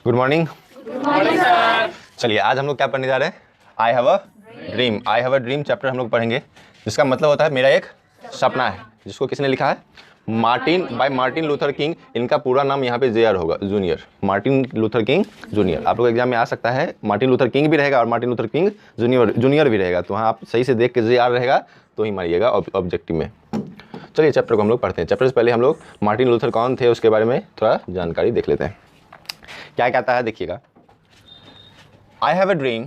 Good morning. Good morning sir. चलिए आज हम लोग क्या पढ़ने जा रहे हैं? आई have a dream. I have a dream chapter हम लोग पढ़ेंगे, जिसका मतलब होता है मेरा एक सपना है, जिसको किसने लिखा है? Martin Luther king. इनका पूरा नाम यहाँ पे JR होगा, junior, Martin Luther King junior. आप लोग एग्जाम में आ सकता है मार्टिन लूथर किंग भी रहेगा और मार्टिन लूथर किंग जूनियर भी रहेगा, तो हाँ आप सही से देख के JR रहेगा तो ही मारिएगा ऑब्जेक्टिव में। चलिए चैप्टर को हम लोग पढ़ते हैं। चैप्टर से पहले हम लोग मार्टिन लूथर कौन थे उसके बारे में थोड़ा जानकारी देख लेते हैं। क्या कहता है देखिएगा, आई हैव अ ड्रीम।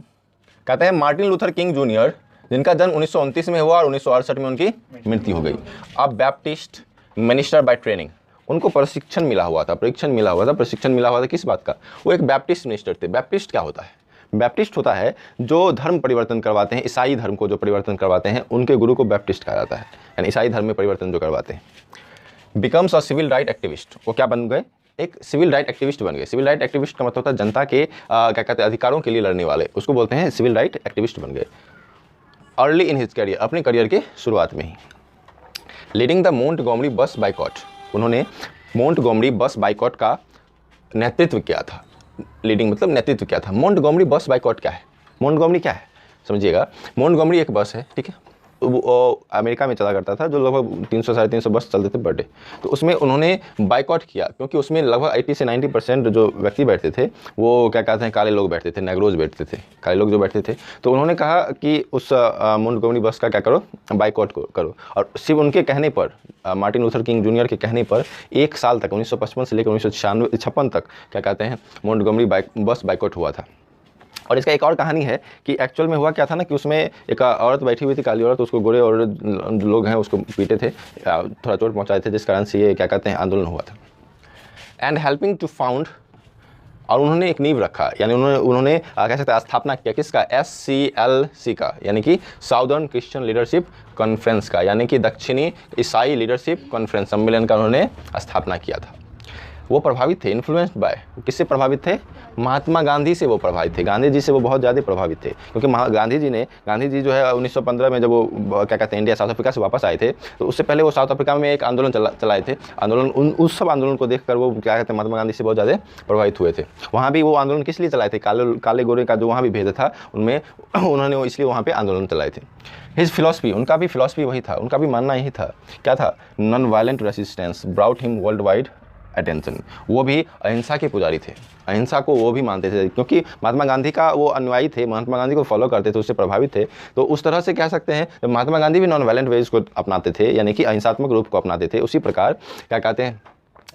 कहते हैं मार्टिन लूथर किंग जूनियर, जिनका जन्म 1929 में हुआ और 1968 में उनकी मृत्यु हो गई। अब बैप्टिस्ट मिनिस्टर बाय ट्रेनिंग, उनको प्रशिक्षण मिला हुआ था किस बात का? वो एक बैप्टिस्ट मिनिस्टर थे। बैप्टिस्ट क्या होता है? बैप्टिस्ट होता है जो धर्म परिवर्तन करवाते हैं, ईसाई धर्म को जो परिवर्तन करवाते हैं, उनके गुरु को बैप्टिस्ट कहा जाता है, यानी ईसाई धर्म में परिवर्तन जो करवाते हैं। Becomes a civil right activist, वो क्या बन गए? एक सिविल राइट एक्टिविस्ट बन गए। सिविल राइट एक्टिविस्ट का मतलब होता है जनता के क्या कहते हैं, अधिकारों के लिए लड़ने वाले, उसको बोलते हैं सिविल राइट एक्टिविस्ट बन गए। अर्ली इन हिज करियर, अपने करियर के शुरुआत में ही। लीडिंग द मोंटगोमरी बस बाइकॉट, उन्होंने मोंटगोमरी बस बाइकॉट का नेतृत्व किया था। लीडिंग मतलब नेतृत्व किया था। मोंटगोमरी बस बाइकॉट क्या है? मोंटगोमरी क्या है समझिएगा। मोंटगोमरी एक बस है, ठीक है, वो अमेरिका में चला करता था, जो लगभग 300-350 बस चलते थे पर डे। तो उसमें उन्होंने बाइकॉट किया, क्योंकि उसमें लगभग 80 से 90% जो व्यक्ति बैठते थे वो क्या कहते हैं, काले लोग बैठते थे, नेग्रोज बैठते थे, काले लोग जो बैठते थे। तो उन्होंने कहा कि उस मोंटगोमरी बस का क्या करो, बाइकॉट करो। और सिर्फ उनके कहने पर, मार्टिन लूथर किंग जूनियर के कहने पर 1 साल तक 1955 से लेकर 1956 तक क्या कहते हैं, मोंटगोमरी बस बाइकॉट हुआ था। और इसका एक और कहानी है कि एक्चुअल में हुआ क्या था ना, कि उसमें एक औरत बैठी हुई थी, काली औरत, उसको गोरे और जो लोग हैं उसको पीटे थे, थोड़ा चोट पहुंचाए थे, जिस कारण से ये क्या कहते हैं आंदोलन हुआ था। एंड हेल्पिंग टू फाउंड, और उन्होंने एक नींव रखा, यानी उन्होंने कह सकते हैं स्थापना किया किसका? SCLC का, यानी कि साउदर्न क्रिश्चियन लीडरशिप कॉन्फ्रेंस का, यानी कि दक्षिणी ईसाई लीडरशिप कॉन्फ्रेंस सम्मेलन का उन्होंने स्थापना किया था। वो प्रभावित थे, इन्फ्लुएंस्ड बाय, किससे प्रभावित थे? महात्मा गांधी से वो प्रभावित थे। गांधी जी से वो बहुत ज़्यादा प्रभावित थे, क्योंकि गांधी जी जो है 1915 में जब वो क्या कहते हैं इंडिया साउथ अफ्रीका से वापस आए थे, तो उससे पहले वो साउथ अफ्रीका में एक आंदोलन चलाए थे। उस सब आंदोलन को देखकर वो क्या कहते हैं महात्मा गांधी से बहुत ज़्यादा प्रभावित हुए थे। वहाँ भी वो आंदोलन किस लिए चलाए थे? काले गोरे का जो वहाँ भी भेद था उनमें, उन्होंने इसलिए वहाँ पर आंदोलन चलाए थे। हिज फिलॉसफी, उनका भी फिलॉसफी वही था, उनका भी मानना यही था। क्या था? Non violent resistance brought him world wide attention. वो भी अहिंसा के पुजारी थे, अहिंसा को वो भी मानते थे, क्योंकि महात्मा गांधी का वो अनुयायी थे, महात्मा गांधी को फॉलो करते थे, उससे प्रभावित थे। तो उस तरह से कह सकते हैं महात्मा गांधी भी नॉन वायलेंट वेज को अपनाते थे, यानी कि अहिंसात्मक रूप को अपनाते थे। उसी प्रकार क्या कहते हैं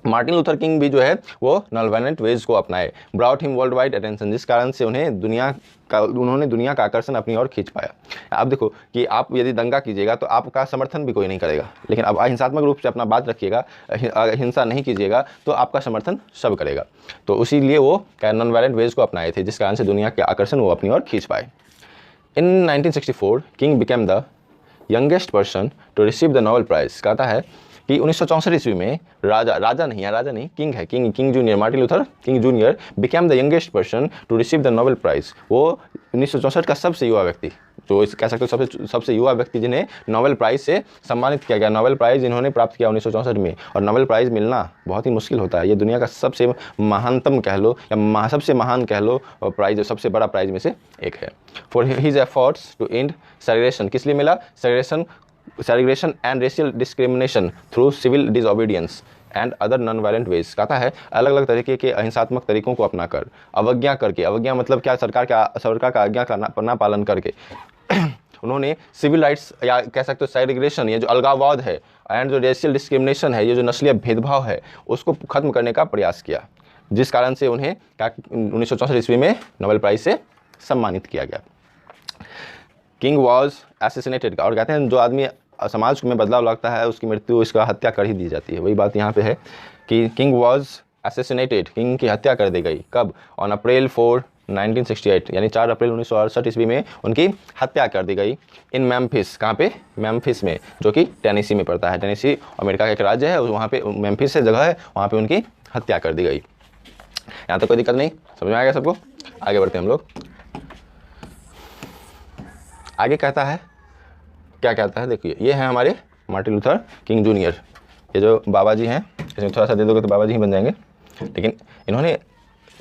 मार्टिन लूथर किंग भी जो है वो नॉन वायलेंट वेज को अपनाए। Brought him world wide attention, जिस कारण से उन्होंने दुनिया का आकर्षण अपनी ओर खींच पाया। अब देखो कि आप यदि दंगा कीजिएगा तो आपका समर्थन भी कोई नहीं करेगा, लेकिन अब अहिंसात्मक रूप से अपना बात रखिएगा, हिंसा नहीं कीजिएगा तो आपका समर्थन सब करेगा। तो इसीलिए वो नॉन वायलेंट वेज को अपनाए थे, जिस कारण से दुनिया के आकर्षण वो अपनी ओर खींच पाए। In 1964 King became the youngest person to receive the Nobel prize. कहता है कि 1964 ईस्वी में राजा नहीं, किंग है, King Junior, Martin Luther King Junior became the youngest person to receive the Nobel Prize. वो 1964 का सबसे युवा व्यक्ति, जो कह सकते हो सबसे युवा व्यक्ति जिन्हें नोबेल प्राइज़ से सम्मानित किया गया। नोबेल प्राइज़ इन्होंने प्राप्त किया 1964 में, और नोबेल प्राइज़ मिलना बहुत ही मुश्किल होता है। ये दुनिया का सबसे महानतम कह लो या सबसे महान कह लो प्राइज़, सबसे बड़ा प्राइज़ में से एक है। For his efforts to end segregation, किस लिए मिला? Segregation and racial discrimination through civil disobedience and other non violent ways. कहता है अलग अलग तरीके के अहिंसात्मक तरीकों को अपनाकर, अवज्ञा करके, अवज्ञा मतलब क्या? सरकार का आज्ञा का पालन करके उन्होंने सिविल राइट्स या कह सकते हो सेग्रीगेशन, ये जो अलगाववाद है, एंड जो रेशियल डिस्क्रिमिनेशन है, ये जो नस्लीय भेदभाव है, उसको खत्म करने का प्रयास किया, जिस कारण से उन्हें 1964 ईस्वी में नोबेल प्राइज़ से सम्मानित किया गया। किंग वॉज एसेसिनेटेड, और कहते हैं जो आदमी समाज में बदलाव लगता है उसकी मृत्यु, इसका हत्या कर ही दी जाती है। वही बात यहाँ पे है कि किंग वॉज एसेसिनेटेड, किंग की हत्या कर दी गई। कब? ऑन April 4, 1968, यानी 4 अप्रैल 1968 ईस्वी में उनकी हत्या कर दी गई। इन मेम्फिस, कहाँ पे? मेम्फिस में, जो कि टेनेसी में पड़ता है। टेनेसी अमेरिका का एक राज्य है, वहाँ पे मेम्फिस से जगह है, वहाँ पे उनकी हत्या कर दी गई। यहाँ तक कोई दिक्कत नहीं, समझ में आ गया सबको? आगे बढ़ते हैं हम लोग। आगे कहता है, क्या कहता है देखिए, ये है हमारे मार्टिन लूथर किंग जूनियर। ये जो बाबा जी हैं, इसमें थोड़ा सा दे दोगे तो बाबा जी ही बन जाएंगे। लेकिन इन्होंने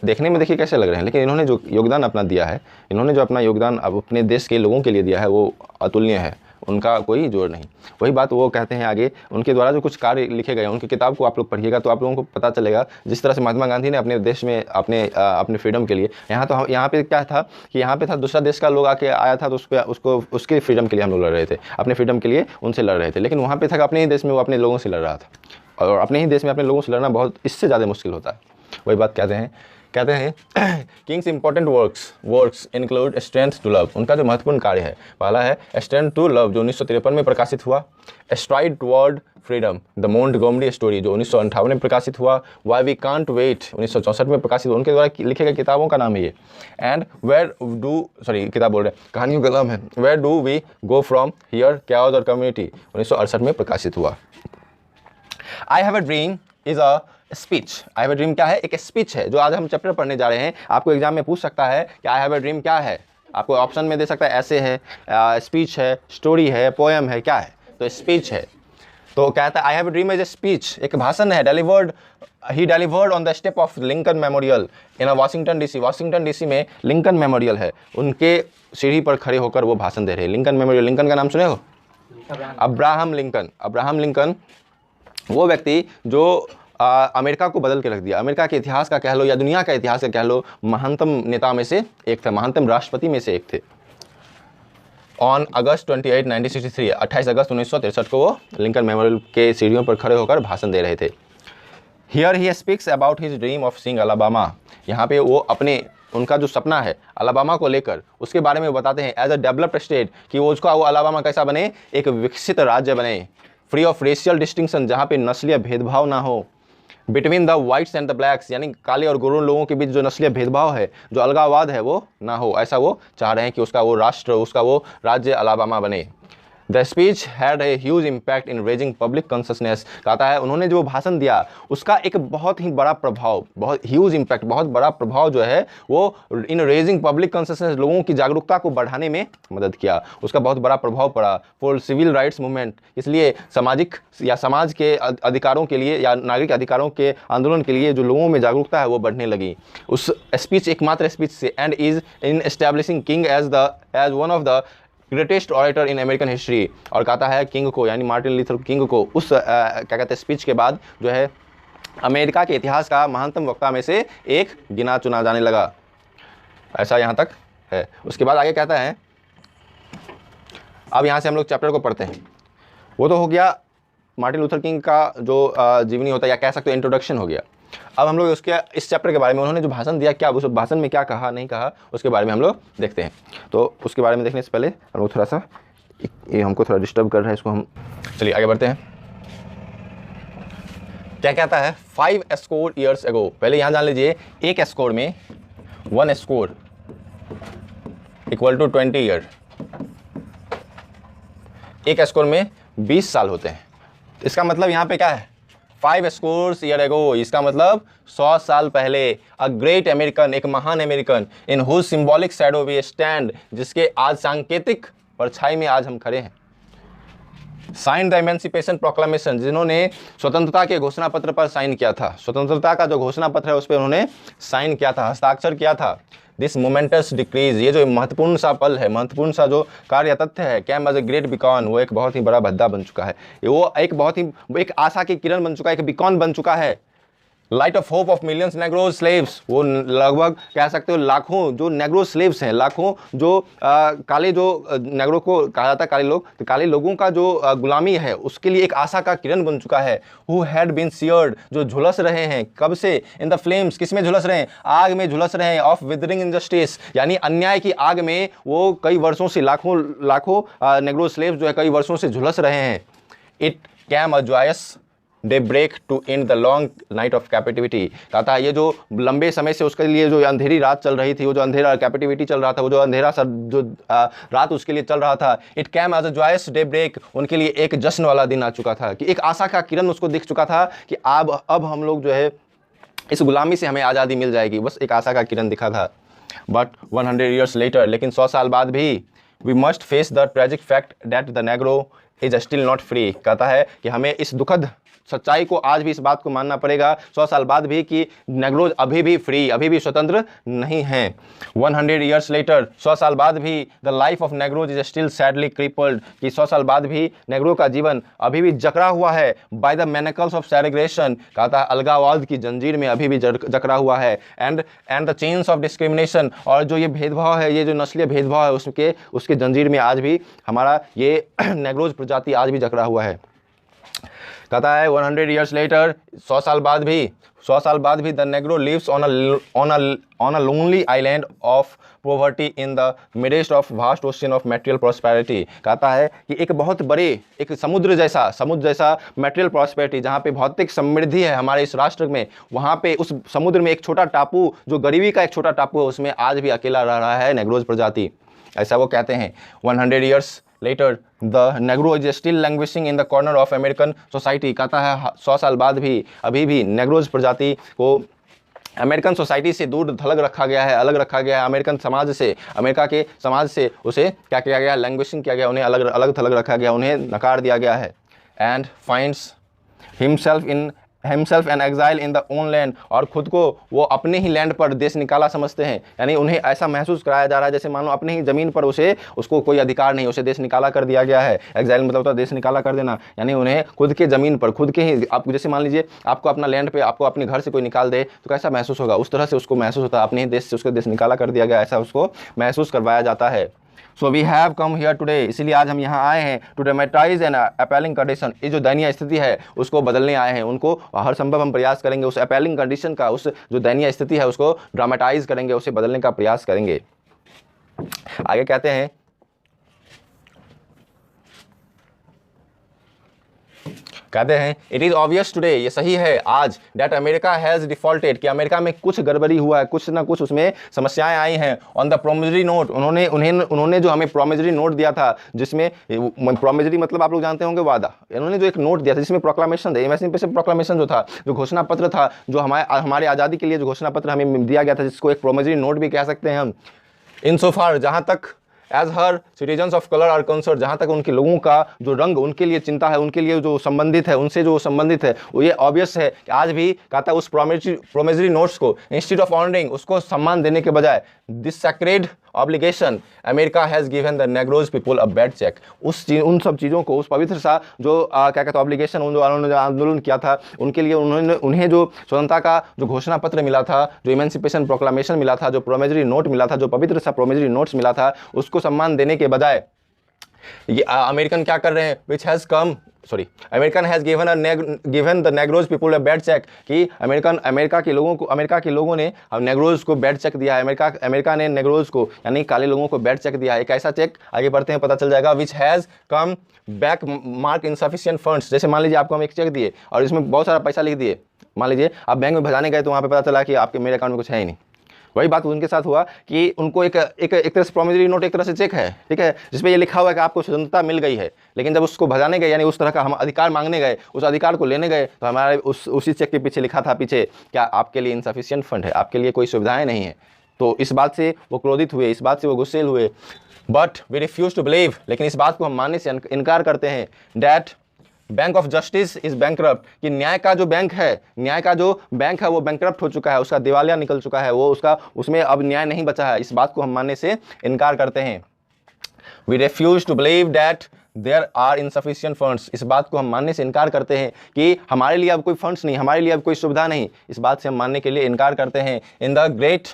देखने में देखिए कैसे लग रहे हैं, लेकिन इन्होंने जो योगदान अपना दिया है, इन्होंने जो अपना योगदान अब अपने देश के लोगों के लिए दिया है वो अतुलनीय है, उनका कोई जोड़ नहीं। वही बात वो कहते हैं आगे, उनके द्वारा जो कुछ कार्य लिखे गए उनकी किताब को आप लोग पढ़िएगा तो आप लोगों को पता चलेगा जिस तरह से महात्मा गांधी ने अपने देश में अपने फ्रीडम के लिए, यहाँ पे क्या था कि यहाँ पे था दूसरा देश का लोग आके आया था तो उसके फ्रीडम के लिए हम लोग लड़ रहे थे, अपने फ्रीडम के लिए उनसे लड़ रहे थे। लेकिन वहाँ पे था अपने ही देश में वो अपने लोगों से लड़ रहा था, और अपने ही देश में अपने लोगों से लड़ना बहुत इससे ज़्यादा मुश्किल होता है। वही बात कहते हैं King's important works include strength to love. उनका जो महत्वपूर्ण कार्य है, पहला है स्ट्रेंथ टू लव जो 1953 में प्रकाशित हुआ, STRIDE toward freedom the Montgomery story जो 1958 में प्रकाशित हुआ, व्हाई वी कांट वेट 1964 में प्रकाशित हुआ, उनके द्वारा लिखे गए किताबों का नाम है ये। एंड किताब बोल रहे हैं, कहानियों का नाम है where do we go from here chaos और कम्युनिटी 1968 में प्रकाशित हुआ। I have a dream is a speech. I have a dream क्या है? एक स्पीच है जो आज हम चैप्टर पढ़ने जा रहे हैं। आपको एग्जाम में पूछ सकता है कि आई हैव अ ड्रीम क्या है, आपको ऑप्शन में दे सकता है ऐसे है, स्पीच है, स्टोरी है, पोएम है, क्या है? तो स्पीच है। तो कहता है I have a dream is a speech, एक भाषण है, he delivered on the step of Lincoln Memorial in Washington DC. Washington DC में लिंकन मेमोरियल है, उनके सीढ़ी पर खड़े होकर वो भाषण दे रहे हैं। लिंकन मेमोरियल, लिंकन का नाम सुने हो? अब्राहम लिंकन वो व्यक्ति जो अमेरिका को बदल के रख दिया, अमेरिका के इतिहास का कह लो या दुनिया का इतिहास का कह लो, महानतम नेता में से एक थे, महानतम राष्ट्रपति में से एक थे। ऑन अगस्त 28, 1963 28 अगस्त 1963 को वो लिंकन मेमोरियल के सीढ़ियों पर खड़े होकर भाषण दे रहे थे। Here he speaks about his dream of seeing Alabama. यहाँ पे वो उनका जो सपना है अलाबामा को लेकर, उसके बारे में बताते हैं एज अ डेवलप्ड स्टेट, कि वो अलाबामा कैसा बने, एक विकसित राज्य बने, फ्री ऑफ रेशियल डिस्टिंक्शन, जहाँ पे नस्लीय भेदभाव ना हो, between the whites and the blacks, यानी काले और गोरे लोगों के बीच जो नस्लीय भेदभाव है, जो अलगाववाद है, वो ना हो। ऐसा वो चाह रहे हैं कि उसका वो राज्य अलाबामा बने। The speech had a huge impact in raising public consciousness. कहता है उन्होंने जो भाषण दिया उसका एक बहुत ही बड़ा प्रभाव, बहुत ह्यूज इम्पैक्ट, बहुत बड़ा प्रभाव जो है वो इन रेजिंग पब्लिक कॉन्शसनेस, लोगों की जागरूकता को बढ़ाने में मदद किया, उसका बहुत बड़ा प्रभाव पड़ा। फॉर सिविल राइट्स मूवमेंट, इसलिए सामाजिक या समाज के अधिकारों के लिए या नागरिक अधिकारों के आंदोलन के लिए जो लोगों में जागरूकता है वो बढ़ने लगी उस स्पीच, एकमात्र स्पीच से। And is in establishing King as one of the greatest orator in American history. और कहता है किंग को, यानी मार्टिन लूथर किंग को उस क्या कहते हैं स्पीच के बाद जो है अमेरिका के इतिहास का महानतम वक्ता में से एक गिना चुना जाने लगा। ऐसा यहाँ तक है। उसके बाद आगे कहता है, अब यहाँ से हम लोग चैप्टर को पढ़ते हैं। वो तो हो गया मार्टिन लूथर किंग का जो जीवनी होता है, या कह सकते हो इंट्रोडक्शन हो गया। अब हम लोग उसके इस चैप्टर के बारे में, उन्होंने जो भाषण दिया, क्या उस भाषण में क्या कहा नहीं कहा, उसके बारे में हम लोग देखते हैं। तो उसके बारे में देखने से पहले हम लोग थोड़ा सा, ये हमको थोड़ा डिस्टर्ब कर रहा है, इसको हम चलिए आगे बढ़ते हैं। क्या कहता है? 5 स्कोर ईयर्स एगो, पहले यहाँ जान लीजिए, एक स्कोर में 1 स्कोर इक्वल टू 20 ईयर, एक स्कोर में 20 साल होते हैं। इसका मतलब यहाँ पे क्या है? 5 scores years ago, इसका मतलब 100 साल पहले, अ ग्रेट अमेरिकन, एक महान American, in whose symbolic shadow we stand, जिसके आज सांकेतिक परछाई में आज हम खड़े हैं। साइन द इमेंसिपेशन प्रोक्लामेशन, जिन्होंने स्वतंत्रता के घोषणा पत्र पर साइन किया था, स्वतंत्रता का जो घोषणा पत्र है उस पर उन्होंने साइन किया था, हस्ताक्षर किया था। दिस मोमेंटस डिक्रीज, ये जो महत्वपूर्ण सा पल है, महत्वपूर्ण सा जो कार्य तथ्य है, came as a great beacon, वो एक बहुत ही बड़ा भद्दा बन चुका है, वो एक आशा की किरण बन चुका है, एक बिकॉन बन चुका है। Light of hope of millions Negro slaves, वो लगभग कह सकते हो लाखों जो नेग्रो स्लेव्स हैं, लाखों जो काले, जो नेग्रो को कहा जाता है काले लोग, तो काले लोगों का जो गुलामी है उसके लिए एक आशा का किरण बन चुका है। हु हैड बीन सीयर्ड, जो झुलस रहे हैं, कब से? इन द फ्लेम्स, किस में झुलस रहे हैं? आग में झुलस रहे हैं, ऑफ विदरिंग इनजस्टिस, यानी अन्याय की आग में वो कई वर्षों से लाखों नेग्रो स्लेव्स जो है कई वर्षों से झुलस रहे हैं। It came a joyous daybreak to end the long night of captivity, कहता है ये जो लंबे समय से उसके लिए जो अंधेरी रात चल रही थी, वो जो अंधेरा कैपिटिविटी चल रहा था, वो जो अंधेरा जो रात उसके लिए चल रहा था, it came as a joyous daybreak, उनके लिए एक जश्न वाला दिन आ चुका था, कि एक आशा का किरण उसको दिख चुका था कि अब हम लोग जो है इस गुलामी से हमें आज़ादी मिल जाएगी, बस एक आशा का किरण दिखा था। बट 100 years later, लेकिन 100 साल बाद भी, we must face the tragic fact that the Negro is still not free, कहता है कि हमें इस दुखद सच्चाई को आज भी इस बात को मानना पड़ेगा 100 साल बाद भी कि नेग्रोज अभी भी फ्री, अभी भी स्वतंत्र नहीं हैं। 100 ईयर्स लेटर, 100 साल बाद भी the life of नेग्रोज is still sadly crippled, कि 100 साल बाद भी नेग्रो का जीवन अभी भी जकड़ा हुआ है बाय द मैनेकल्स ऑफ सेग्रेगेशन, कहता है अलगाववाद की जंजीर में अभी भी जकड़ा हुआ है, and the chains of discrimination, और जो ये भेदभाव है, ये जो नस्लीय भेदभाव है उसके जंजीर में आज भी हमारा ये नेग्रोज प्रजाति आज भी जकड़ा हुआ है। कहता है 100 ईयर्स लेटर, 100 साल बाद भी the Negro lives on a lonely island of poverty in the midst of vast ocean of material prosperity. कहता है कि एक बहुत बड़े, एक समुद्र जैसा मटेरियल प्रॉस्पेरिटी, जहाँ पे भौतिक समृद्धि है हमारे इस राष्ट्र में, वहाँ पे उस समुद्र में एक छोटा टापू, जो गरीबी का एक छोटा टापू है, उसमें आज भी अकेला रह रहा है नेग्रोज प्रजाति, ऐसा वो कहते हैं। 100 years later the Negro is still languishing in the corner of American society. कहता है 100 साल बाद भी अभी भी नेग्रोज प्रजाति को अमेरिकन सोसाइटी से दूर थलग रखा गया है, अलग रखा गया है, अमेरिकन समाज से, अमेरिका के समाज से उसे क्या किया गया, लैंग्विशिंग किया गया, उन्हें अलग थलग रखा गया, उन्हें नकार दिया गया है। And finds himself an exile in the own land, और खुद को वो अपने ही लैंड पर देश निकाला समझते हैं, यानी उन्हें ऐसा महसूस कराया जा रहा है जैसे मान लो अपने ही ज़मीन पर उसको कोई अधिकार नहीं, उसे देश निकाला कर दिया गया है। एग्जाइल मतलब होता है देश निकाला कर देना, यानी उन्हें खुद के ज़मीन पर, खुद के ही, आप जैसे मान लीजिए आपको अपना लैंड पे, आपको अपने घर से कोई निकाल दे तो कैसा महसूस होगा, उस तरह से उसको महसूस होता है, अपने ही देश से उसको देश निकाला कर दिया गया, ऐसा उसको महसूस करवाया जाता है। So we have come here today, इसीलिए आज हम यहाँ आए हैं, to dramatize an appealing condition, ये जो दयनीय स्थिति है उसको बदलने आए हैं, उनको हर संभव हम प्रयास करेंगे, उस अपीलिंग कंडीशन का, उस जो दयनीय स्थिति है उसको ड्रामेटाइज करेंगे, उसे बदलने का प्रयास करेंगे। आगे कहते हैं, इट इज ऑब्वियस टुडे, ये सही है आज, दैट अमेरिका हैज डिफॉल्टेड, कि अमेरिका में कुछ गड़बड़ी हुआ है, कुछ ना कुछ उसमें समस्याएं आई हैं। ऑन द प्रोमिसरी नोट, उन्होंने जो हमें प्रोमिसरी नोट दिया था, जिसमें प्रोमिसरी मतलब आप लोग जानते होंगे वादा, इन्होंने जो एक नोट दिया था जिसमें प्रोक्लामेशन था, इमेंसिपेशन प्रोक्लामेशन जो था, जो घोषणा पत्र था, जो हमारे आज़ादी के लिए जो घोषणा पत्र हमें दिया गया था, जिसको एक प्रोमिसरी नोट भी कह सकते हैं हम। इन सो फार, जहाँ तक as her citizens of colour are concern, जहाँ तक उनके लोगों का जो रंग उनके लिए चिंता है, उनके लिए जो संबंधित है, उनसे जो संबंधित है, वो ये ऑब्वियस है कि आज भी कहता है उस प्रोमिसरी नोट्स को इंस्टीट्यूट ऑफ ऑनरिंग, उसको सम्मान देने के बजाय this sacred obligation America has given the Negroes people a bad cheque, उन सब चीज़ों को, उस पवित्र सा जो क्या कहते हैं ऑब्लिगेशन, उन्होंने जो आंदोलन किया था उनके लिए, उन्हें जो स्वतंत्रता का जो घोषणा पत्र मिला था, जो इमेंसिपेशन प्रोक्लामेशन मिला था, जो प्रोमिसरी नोट मिला था, जो पवित्र सा प्रोमिसरी नोट्स मिला था, उसको सम्मान देने के बजाय ये अमेरिकन क्या कर रहे हैं, American has given the Negroes people a bad cheque, कि अमेरिका के लोगों ने नेग्रोज को बैड चेक दिया है, अमेरिका ने नेग्रोज को यानी काले लोगों को बैड चेक दिया है। एक ऐसा चेक, आगे बढ़ते हैं पता चल जाएगा, which has come back mark insufficient funds. जैसे मान लीजिए आपको हम एक चेक दिए और इसमें बहुत सारा पैसा लिख दिए, मान लीजिए आप बैंक में भजाने गए तो वहाँ पे पता चला कि आपके मेरे अकाउंट में कुछ है ही नहीं। वही बात उनके साथ हुआ कि उनको एक तरह से प्रोमिसरी नोट, एक तरह से चेक है, ठीक है, जिसमें ये लिखा हुआ है कि आपको स्वतंत्रता मिल गई है, लेकिन जब उसको भजाने गए, यानी उस तरह का हम अधिकार मांगने गए, उस अधिकार को लेने गए, तो हमारे उसी चेक के पीछे लिखा था, पीछे क्या, आपके लिए इनसफिशिएंट फंड है, आपके लिए कोई सुविधाएं नहीं है। तो इस बात से वो क्रोधित हुए, इस बात से वो गुस्सेल हुए। But we refuse to believe, लेकिन इस बात को हम मानने से इनकार करते हैं, that bank of justice is bankrupt, कि न्याय का जो बैंक है वो बैंकरप्ट हो चुका है, उसका दिवालिया निकल चुका है, वो उसमें अब न्याय नहीं बचा है। इस बात को हम मानने से इनकार करते हैं। We refuse to believe that there are insufficient funds, इस बात को हम मानने से इनकार करते हैं कि हमारे लिए अब कोई फंड्स नहीं, हमारे लिए अब कोई सुविधा नहीं, इस बात से हम मानने के लिए इनकार करते हैं। In the great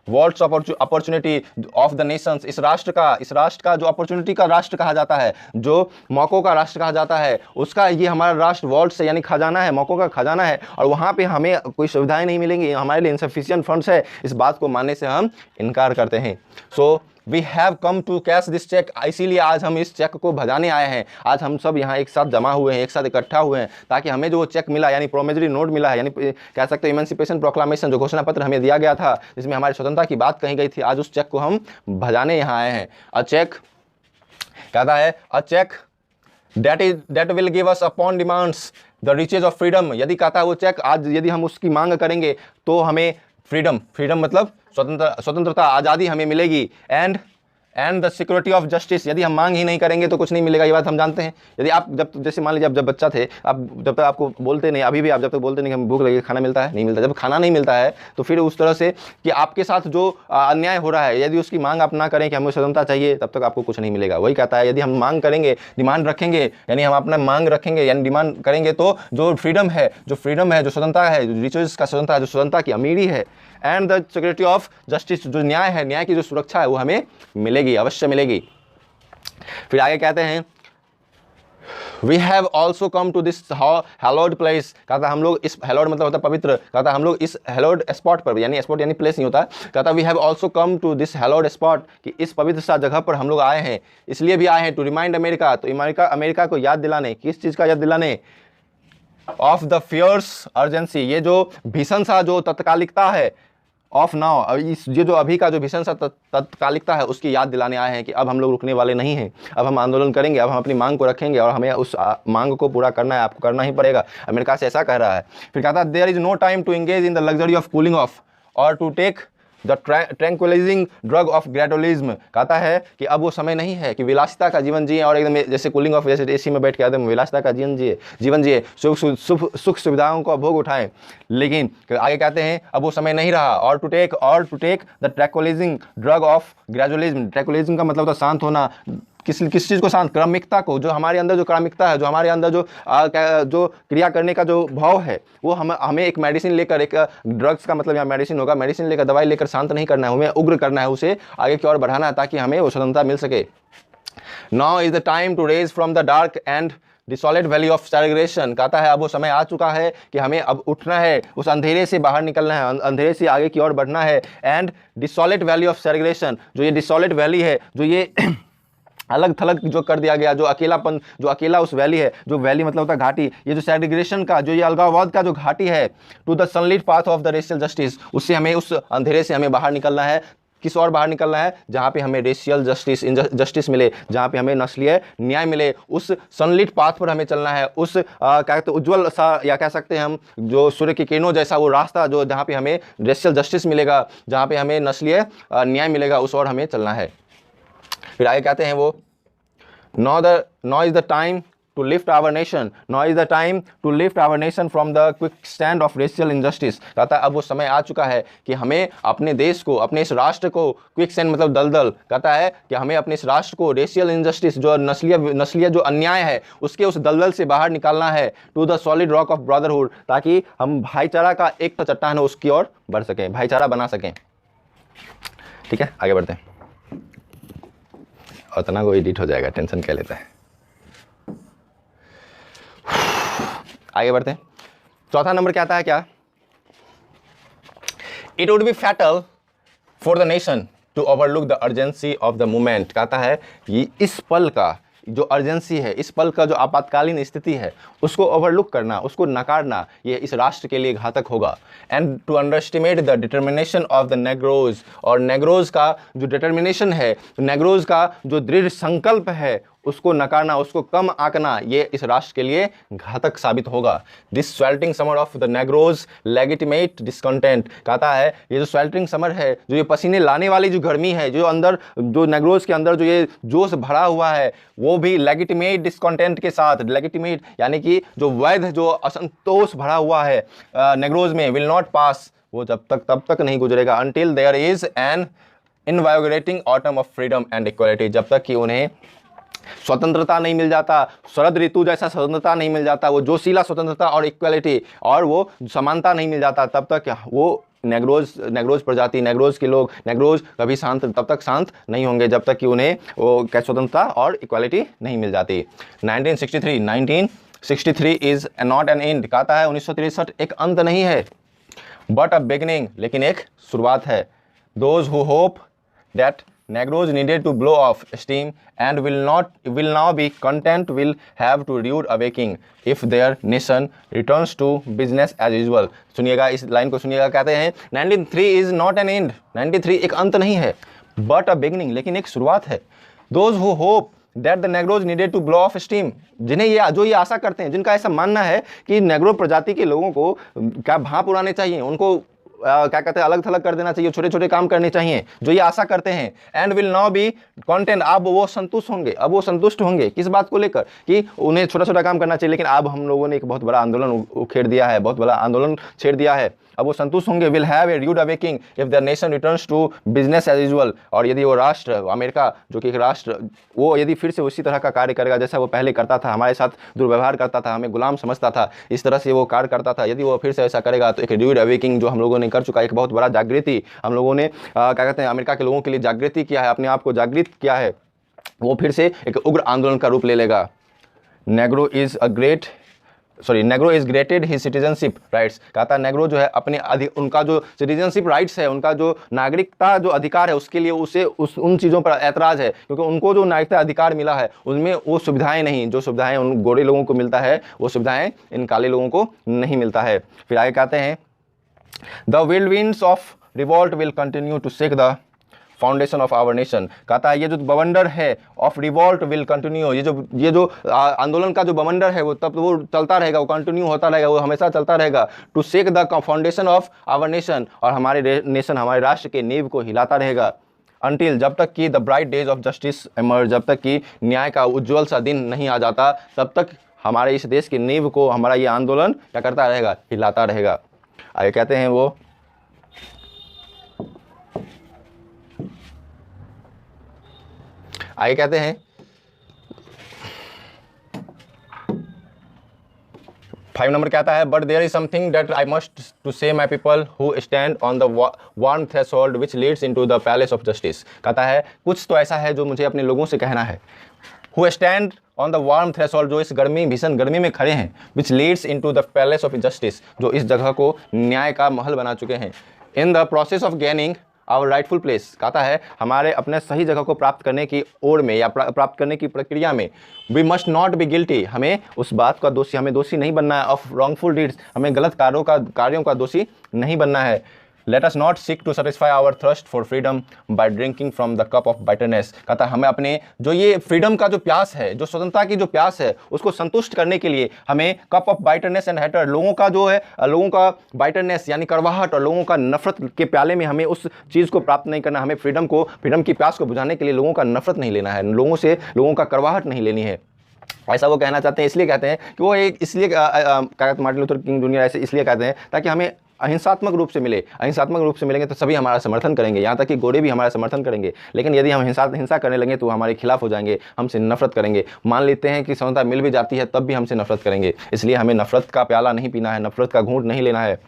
vaults opportunity of the Nations, इस राष्ट्र का जो अपॉर्चुनिटी का राष्ट्र कहा जाता है, जो मौक़ों का राष्ट्र कहा जाता है, उसका ये हमारा राष्ट्र वॉल्ट्स है, यानी खजाना है, मौक़ों का खजाना है, और वहाँ पे हमें कोई सुविधाएं नहीं मिलेंगी, हमारे लिए इनसफिशिएंट फंड्स है, इस बात को मानने से हम इनकार करते हैं। So we have come to cash this cheque, इसीलिए आज हम इस चेक को भजाने आए हैं। आज हम सब यहाँ एक साथ जमा हुए हैं, एक साथ इकट्ठा हुए हैं, ताकि हमें जो चेक मिला, यानी प्रोमिसरी नोट मिला है, यानी कह सकते हैं इमेंसिपेशन प्रोक्लामेशन, जो घोषणा पत्र हमें दिया गया था, जिसमें हमारी स्वतंत्रता की बात कही गई थी, आज उस चेक को हम भजाने यहाँ आए हैं। अ चेक कहता है, अ check that will give us upon demands the riches of freedom, यदि कहता है वो चेक आज यदि हम उसकी मांग करेंगे तो हमें फ्रीडम मतलब स्वतंत्रता, आज़ादी हमें मिलेगी, and the security of justice. यदि हम मांग ही नहीं करेंगे तो कुछ नहीं मिलेगा, ये बात हम जानते हैं। यदि आप जब जैसे मान लीजिए आप जब बच्चा थे, आप जब तक आपको बोलते नहीं, अभी भी आप जब तक बोलते नहीं कि हम भूख लगी, खाना मिलता है, नहीं मिलता। जब खाना नहीं मिलता है तो फिर उस तरह से कि आपके साथ जो अन्याय हो रहा है, यदि उसकी मांग आप ना करें कि हमें स्वतंत्रता चाहिए, तब तक आपको कुछ नहीं मिलेगा। वही कहता है, यदि हम मांग करेंगे, डिमांड रखेंगे, यानी हम अपना मांग रखेंगे यानी डिमांड करेंगे, तो जो फ्रीडम है, जो स्वतंत्रता है, जो रिचेस का स्वतंत्रता है, जो स्वतंत्रता की अमीरी है, and the security of justice, जो न्याय है, न्याय की जो सुरक्षा है, वो हमें मिलेगी, अवश्य मिलेगी। फिर आगे कहते हैं we have also come to this hallowed place. कहता हम लोग इस, हैलोड मतलब होता है पवित्र, कहता हम लोग इस हैलोड स्पॉट पर, यानी स्पॉट यानी प्लेस नहीं होता, कहता we have also come to this hallowed spot, कि इस पवित्र सा जगह पर हम लोग आए हैं। इसलिए भी आए हैं टू रिमाइंड अमेरिका, तो अमेरिका को याद दिलाने, किस चीज़ का याद दिलाने, ऑफ द फियर्स अर्जेंसी, ये जो भीषण सा जो तत्कालिकता है, ऑफ नाउ, ये जो अभी का जो भीषण सा तत्कालिकता है, उसकी याद दिलाने आए हैं कि अब हम लोग रुकने वाले नहीं हैं, अब हम आंदोलन करेंगे, अब हम अपनी मांग को रखेंगे और हमें उस मांग को पूरा करना है, आपको करना ही पड़ेगा। अमेरिका से ऐसा कह रहा है। फिर कहता है there is no time to engage in the luxury of cooling off or to take the tranquillising drug of gradualism. कहता है कि अब वो समय नहीं है कि विलासिता का जीवन जिए और एकदम जैसे कूलिंग ऑफ, जैसे एसी में बैठ के एकदम विलासिता का जीवन जिए, सुख सुविधाओं का भोग उठाएं। लेकिन आगे कहते हैं अब वो समय नहीं रहा। Or to take the tranquillising drug of gradualism. Tranquillising का मतलब होता शांत होना, किस चीज़ को शांत, क्रमिकता को, जो हमारे अंदर जो क्रमिकता है, जो हमारे अंदर जो क्रिया करने का जो भाव है, वो हमें एक मेडिसिन लेकर, एक ड्रग्स का मतलब यहाँ मेडिसिन होगा, मेडिसिन लेकर, दवाई लेकर शांत नहीं करना है, हमें उग्र करना है, उसे आगे की ओर बढ़ाना है ताकि हमें वो स्वतंत्रता मिल सके। Now is the time to rise from the dark and desolate valley of segregation. कहता है अब वो समय आ चुका है कि हमें अब उठना है, उस अंधेरे से बाहर निकलना है, अंधेरे से आगे की ओर बढ़ना है। And desolate valley of segregation, जो ये डिसॉलिड वैली है, जो ये अलग थलग जो कर दिया गया, जो अकेलापन, जो अकेला उस वैली है, जो वैली मतलब होता है घाटी, ये जो सेग्रीगेशन का, जो ये अलगाववाद का जो घाटी है, to the sunlit path of the racial justice, उससे हमें, उस अंधेरे से हमें बाहर निकलना है। किस और बाहर निकलना है, जहाँ पे हमें रेशियल जस्टिस मिले, जहाँ पे हमें नस्लीय न्याय मिले, उस सनलिट पाथ पर हमें चलना है। उस क्या कहते हैं उज्ज्वल सा, या कह सकते हैं हम, जो सूर्य की किरणों जैसा वो रास्ता, जो जहाँ पे हमें रेशियल जस्टिस मिलेगा, जहाँ पे हमें नस्लीय न्याय मिलेगा, उस और हमें चलना है। फिर आगे कहते हैं वो now is the time to lift our nation, now is the time to lift our nation from the quicksand of racial injustice। कहता है अब वो समय आ चुका है कि हमें अपने देश को, अपने इस राष्ट्र को, क्विकसैंड मतलब दलदल, कहता है कि हमें अपने इस राष्ट्र को रेशियल इनजस्टिस, जो नस्लीय जो अन्याय है, उसके उस दलदल से बाहर निकालना है, to the solid rock of brotherhood, ताकि हम भाईचारा का एक चट्टान है उसकी ओर बढ़ सकें, भाईचारा बना सकें। ठीक है, आगे बढ़ते हैं। उतना को एडिट हो जाएगा, टेंशन क्या लेता है। आगे बढ़ते हैं। चौथा नंबर क्या आता है, क्या, it would be fatal for the nation to overlook the urgency of the movement. कहता है ये इस पल का जो अर्जेंसी है, इस पल का जो आपातकालीन स्थिति है, उसको ओवरलुक करना, उसको नकारना, ये इस राष्ट्र के लिए घातक होगा। And to underestimate the determination of the Negroes, और नेग्रोज का जो डिटर्मिनेशन है, नेग्रोज का जो दृढ़ संकल्प है, उसको नकारना, उसको कम आंकना, ये इस राष्ट्र के लिए घातक साबित होगा। This sweltering summer of the Negro's legitimate discontent. कहता है ये जो स्वेल्टिंग समर है, जो ये पसीने लाने वाली जो गर्मी है, जो अंदर, जो नेग्रोज के अंदर जो ये जोश भरा हुआ है, वो भी लेजिटिमेट डिस्कंटेंट के साथ, लेजिटिमेट यानी कि जो वैध, जो असंतोष भरा हुआ है नेग्रोज में, विल नॉट पास, वो तब तक नहीं गुजरेगा, until there is an invigorating autumn of freedom and equality. जब तक कि उन्हें स्वतंत्रता नहीं मिल जाता, शरद ऋतु जैसा स्वतंत्रता नहीं मिल जाता, वो जोशीला स्वतंत्रता और इक्वालिटी और वो समानता नहीं मिल जाता, तब तक वो नेग्रोज प्रजाति, नेग्रोज के लोग, नेग्रोज कभी शांत, तब तक शांत नहीं होंगे जब तक कि उन्हें वो क्या स्वतंत्रता और इक्वालिटी नहीं मिल जाती। 1963 इज नॉट एन एंड। कहता है 1963 एक अंत नहीं है, बट अ बिगिनिंग, लेकिन एक शुरुआत है। Those who hope that Negroes needed to blow off steam and will now be content will have to rude awakening if their nation returns to business as usual। सुनिएगा, इस line को सुनिएगा, कहते हैं 93 is not an end, 93 एक अंत नहीं है, but a beginning, लेकिन एक शुरुआत है। Those who hope that the Negroes needed to blow off steam, जिन्हें ये आशा करते हैं, जिनका ऐसा मानना है कि नेग्रो प्रजाति के लोगों को क्या भाप उड़ाने चाहिए, उनको क्या कहते हैं अलग थलग कर देना चाहिए, छोटे छोटे काम करने चाहिए जो ये आशा करते हैं। And will now B content, अब वो संतुष्ट होंगे, अब वो संतुष्ट होंगे किस बात को लेकर कि उन्हें छोटा छोटा काम करना चाहिए, लेकिन अब हम लोगों ने एक बहुत बड़ा आंदोलन उखेड़ दिया है, बहुत बड़ा आंदोलन छेड़ दिया है, अब वो संतुष्ट होंगे। Will have a rude awakening if the nation returns to business as usual, और यदि वो राष्ट्र अमेरिका जो कि एक राष्ट्र, वो यदि फिर से उसी तरह का कार्य करेगा जैसा वो पहले करता था, हमारे साथ दुर्व्यवहार करता था, हमें गुलाम समझता था, इस तरह से वो कार्य करता था, यदि वो फिर से ऐसा करेगा तो एक र्यूड अवेकिंग जो हम लोगों ने कर चुका है, एक बहुत बड़ा जागृति हम लोगों ने क्या कहते हैं अमेरिका के लोगों के लिए जागृति किया है, अपने आप को जागृत किया है, वो फिर से एक उग्र आंदोलन का रूप ले लेगा। Negro is granted his citizenship rights, कहता है नेग्रो जो है अपने उनका जो सिटीजनशिप राइट्स है, उनका जो नागरिकता जो अधिकार है, उसके लिए उसे उन चीज़ों पर ऐतराज़ है, क्योंकि उनको जो नागरिकता अधिकार मिला है उनमें वो सुविधाएं नहीं, जो सुविधाएं उन गोरे लोगों को मिलता है वो सुविधाएं इन काले लोगों को नहीं मिलता है। फिर आगे कहते हैं the wild winds of revolt will continue to shake the foundation of our nation, कहता है ये जो बवंडर है ऑफ रिवॉल्ट विल कंटिन्यू, ये जो आंदोलन का जो बवंडर है वो तब वो चलता रहेगा, वो कंटिन्यू होता रहेगा, वो हमेशा चलता रहेगा। To shake the foundation of our nation, और हमारे नेशन हमारे राष्ट्र के नींव को हिलाता रहेगा। अनटिल, जब तक कि the bright days of justice emerge, जब तक कि न्याय का उज्ज्वल सा दिन नहीं आ जाता, तब तक हमारे इस देश की नींव को हमारा ये आंदोलन क्या करता रहेगा, हिलाता रहेगा। आगे कहते हैं वो आगे कहते हैं 5 नंबर कहता है but there is something that I must to say my people who stand on the warm threshold which leads into the palace of justice, कहता है कुछ तो ऐसा है जो मुझे अपने लोगों से कहना है। Who stand on the warm threshold, जो इस भीषण गर्मी में खड़े हैं, विच leads into the palace of justice, जो इस जगह को न्याय का महल बना चुके हैं। In the process of gaining our rightful place, कहता है हमारे अपने सही जगह को प्राप्त करने की ओर में या प्राप्त करने की प्रक्रिया में, we must not be guilty, हमें उस बात का दोषी, हमें दोषी नहीं बनना है, ऑफ रॉन्गफुल डीड्स, हमें गलत कार्यों का दोषी नहीं बनना है। Let us not seek to satisfy our thirst for freedom by drinking from the cup of bitterness, कहता है हमें अपने जो ये फ्रीडम का जो प्यास है, जो स्वतंत्रता की जो प्यास है, उसको संतुष्ट करने के लिए हमें कप ऑफ बाइटरनेस एंड हेटर, लोगों का बाइटरनेस यानी कड़वाहट और लोगों का नफरत के प्याले में हमें उस चीज़ को प्राप्त नहीं करना, हमें फ्रीडम की प्यास को बुझाने के लिए लोगों का नफरत नहीं लेना है, लोगों का कड़वाहट नहीं लेनी है। ऐसा वो कहना चाहते हैं, इसलिए कहते हैं कि वो एक इसलिए मार्टिन लूथर किंग जूनियर ऐसे इसलिए कहते हैं ताकि हमें अहिंसात्मक रूप से मिलेंगे तो सभी हमारा समर्थन करेंगे, यहाँ तक कि गोरे भी हमारा समर्थन करेंगे। लेकिन यदि हम हिंसा करने लगे तो वो हमारे खिलाफ हो जाएंगे, हमसे नफरत करेंगे। मान लेते हैं कि स्वतंत्रता मिल भी जाती है तब भी हमसे नफरत करेंगे, इसलिए हमें नफरत का प्याला नहीं पीना है, नफरत का घूंट नहीं लेना है।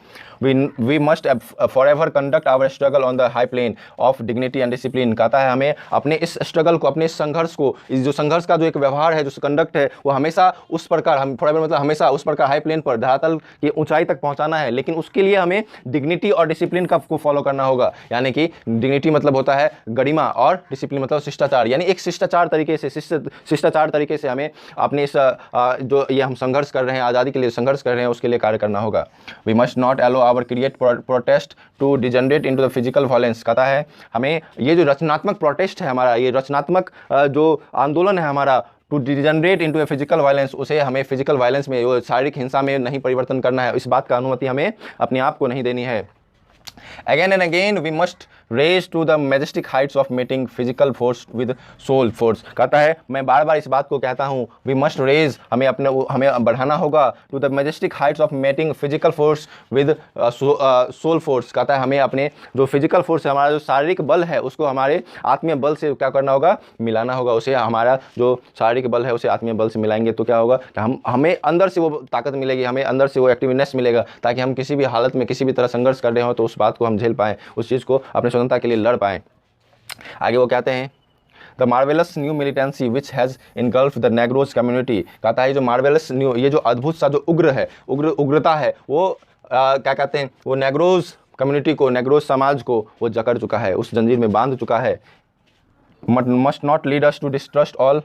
We must forever conduct our struggle on the high plane of dignity and discipline, कहता है हमें अपने इस स्ट्रगल को, अपने इस संघर्ष को, इस जो संघर्ष का जो एक व्यवहार है, जो कंडक्ट है, वो हमेशा उस प्रकार, हम फॉरएवर मतलब हमेशा उस प्रकार हाई प्लेन पर, धरातल की ऊंचाई तक पहुंचाना है। लेकिन उसके लिए हमें डिग्निटी और डिसिप्लिन को फॉलो करना होगा, यानी कि डिग्निटी मतलब होता है गरिमा और डिसिप्लिन मतलब शिष्टाचार, यानी एक शिष्टाचार तरीके से हमें अपने इस जो ये हम संघर्ष कर रहे हैं, आज़ादी के लिए संघर्ष कर रहे हैं, उसके लिए कार्य करना होगा। We must not allow our creative protest to degenerate into the physical violence, कहता है हमें ये जो रचनात्मक प्रोटेस्ट है हमारा, ये रचनात्मक जो आंदोलन है हमारा, to degenerate into a physical violence, उसे हमें फिजिकल वायलेंस में, वो शारीरिक हिंसा में नहीं परिवर्तन करना है, इस बात का अनुमति हमें अपने आप को नहीं देनी है। Again and again we must raise to the majestic heights of meeting physical force with soul force, कहता है मैं बार बार इस बात को कहता हूँ, we must raise, हमें बढ़ाना होगा to the majestic heights of meeting physical force with soul force, कहता है हमें अपने जो फिजिकल फोर्स है, हमारा जो शारीरिक बल है, उसको हमारे आत्मीय बल से क्या करना होगा, मिलाना होगा। उसे हमारा जो शारीरिक बल है उसे आत्मीय बल से मिलाएंगे तो क्या होगा कि हमें अंदर से वो ताकत मिलेगी, हमें अंदर से वो एक्टिवनेस मिलेगा, ताकि हम किसी भी हालत में किसी भी तरह संघर्ष कर रहे हो तो उस बात को हम झेल पाएँ, उस चीज़ को अपने स्वतंत्रता के लिए लड़ पाएँ। आगे वो कहते हैं the marvellous new militancy which has engulf the नेग्रोज community, कहता है जो मार्वेलस न्यू, ये जो अद्भुत सा जो उग्रता है वो क्या कहते हैं, वो नेग्रोज कम्युनिटी को, नेग्रोज समाज को वो जकड़ चुका है, उस जंजीर में बांध चुका है। Must not lead us to distrust all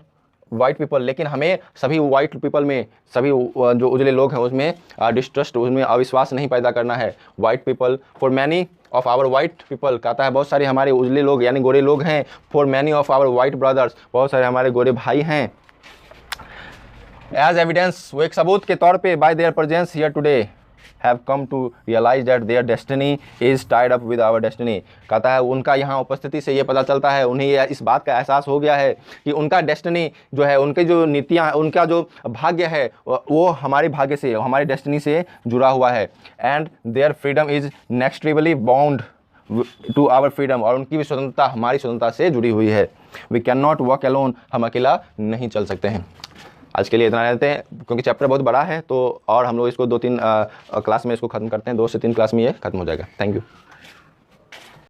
white people, लेकिन हमें सभी वाइट पीपल में, सभी जो उजले लोग हैं उसमें डिस्ट्रस्ट, उसमें अविश्वास नहीं पैदा करना है। White people for many of our white people, कहता है बहुत सारे हमारे उजले लोग यानी गोरे लोग हैं, for many of our white brothers, बहुत सारे हमारे गोरे भाई हैं। एज एविडेंस, वो एक सबूत के तौर पे, by their presence here today have come to realize that their destiny is tied up with our destiny. कहता है उनका यहाँ उपस्थिति से ये पता चलता है, उन्हें ये इस बात का एहसास हो गया है कि उनका डेस्टिनी जो है, उनकी जो नीतियाँ, उनका जो भाग्य है वो हमारे भाग्य से, हमारे डेस्टिनी से जुड़ा हुआ है। And their freedom is inextricably bound to our freedom, और उनकी भी स्वतंत्रता हमारी स्वतंत्रता से जुड़ी हुई है। We can not walk alone, हम अकेला नहीं चल सकते हैं। आज के लिए इतना रहते हैं, क्योंकि चैप्टर बहुत बड़ा है, तो और हम लोग इसको 2-3 क्लास में इसको ख़त्म करते हैं, 2 से 3 क्लास में ये खत्म हो जाएगा। Thank you.